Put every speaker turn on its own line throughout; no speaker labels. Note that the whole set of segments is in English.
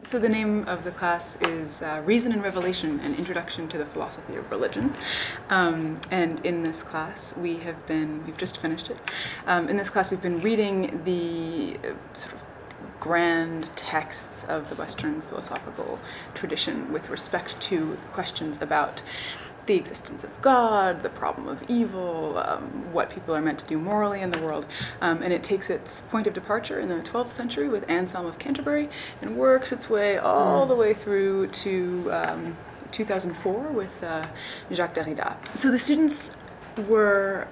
So the name of the class is Reason and Revelation, an Introduction to the Philosophy of Religion. And in this class we've just finished it. In this class we've been reading the sort of grand texts of the Western philosophical tradition with respect to questions about the existence of God, the problem of evil, what people are meant to do morally in the world. And it takes its point of departure in the 12th century with Anselm of Canterbury and works its way all the way through to 2004 with Jacques Derrida. So the students were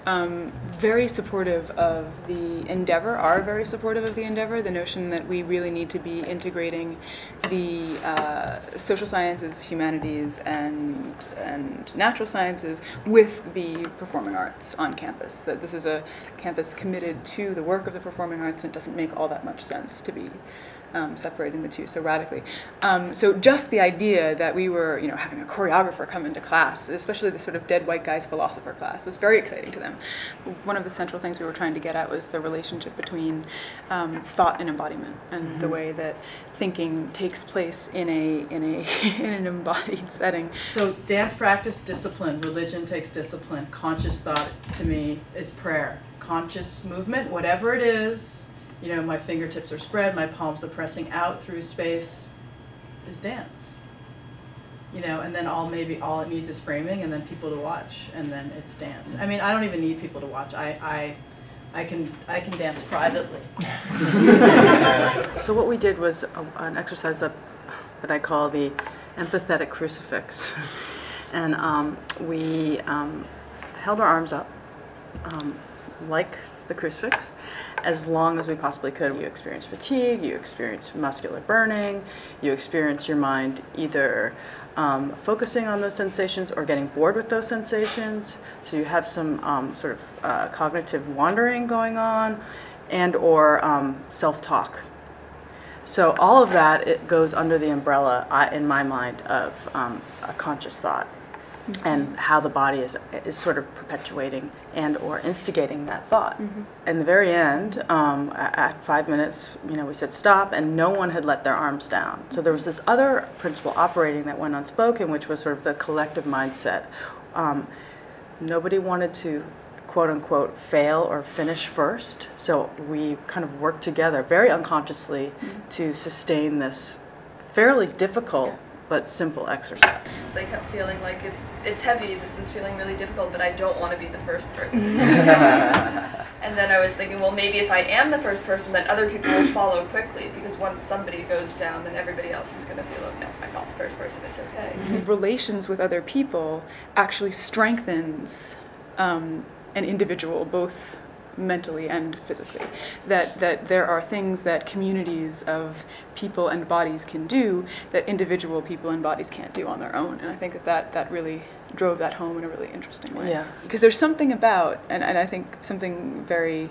very supportive of the endeavor, are very supportive of the endeavor, the notion that we really need to be integrating the social sciences, humanities, and natural sciences with the performing arts on campus. That this is a campus committed to the work of the performing arts, and it doesn't make all that much sense to be separating the two so radically. So just the idea that we were, having a choreographer come into class, especially the sort of dead white guy's philosopher class, was very exciting to them. One of the central things we were trying to get at was the relationship between thought and embodiment, and the way that thinking takes place in an embodied setting.
So dance practice, discipline. Religion takes discipline. Conscious thought, to me, is prayer. Conscious movement, whatever it is, my fingertips are spread, my palms are pressing out through space, is dance. And then all it needs is framing, and then people to watch, and then it's dance. I mean, I don't even need people to watch. I can dance privately.
So what we did was an exercise that I call the empathetic crucifix, and we held our arms up like the crucifix as long as we possibly could. You experience fatigue, you experience muscular burning, you experience your mind either focusing on those sensations or getting bored with those sensations. So you have some sort of cognitive wandering going on, and or self-talk. So all of that, it goes under the umbrella, in my mind, of a conscious thought. And how the body is sort of perpetuating and or instigating that thought. In the very end, at 5 minutes, we said stop, and no one had let their arms down. So there was this other principle operating that went unspoken, which was sort of the collective mindset. Nobody wanted to, quote unquote, fail or finish first. So we kind of worked together very unconsciously to sustain this fairly difficult but simple exercise.
I kept feeling like it's heavy, this is feeling really difficult, but I don't want to be the first person. And then I was thinking, well, maybe if I am the first person, then other people will follow quickly, because once somebody goes down, then everybody else is going to feel, oh, no, I'm not the first person, it's okay.
Relations with other people actually strengthens an individual, both mentally and physically, that there are things that communities of people and bodies can do that individual people and bodies can't do on their own. And I think that really drove that home in a really interesting way.
Yeah.
Because there's something about, and I think something very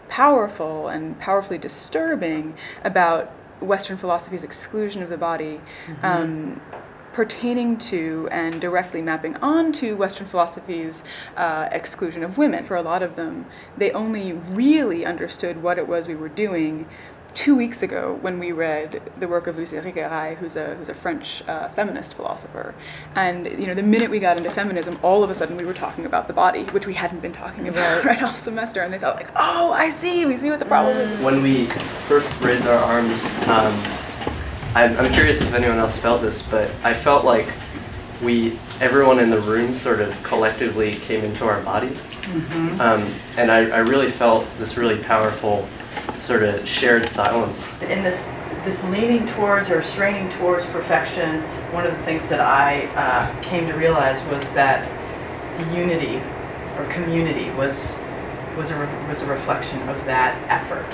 powerful and powerfully disturbing about Western philosophy's exclusion of the body, pertaining to and directly mapping onto Western philosophy's exclusion of women. For a lot of them, they only really understood what it was we were doing 2 weeks ago when we read the work of Lucy Riquerail, who's a French feminist philosopher. And the minute we got into feminism, all of a sudden we were talking about the body, which we hadn't been talking about right all semester. And they thought like, oh, we see what the problem is.
When we first raised our arms, I'm curious if anyone else felt this, but I felt like everyone in the room sort of collectively came into our bodies. And I really felt this really powerful sort of shared silence.
In this leaning towards or straining towards perfection, one of the things that I came to realize was that unity or community was a reflection of that effort.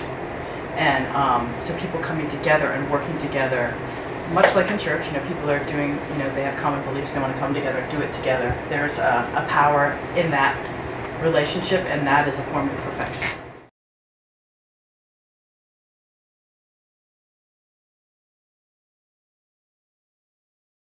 And so people coming together and working together, much like in church, people are doing, they have common beliefs, they want to come together, do it together. There's a power in that relationship, and that is a form of perfection.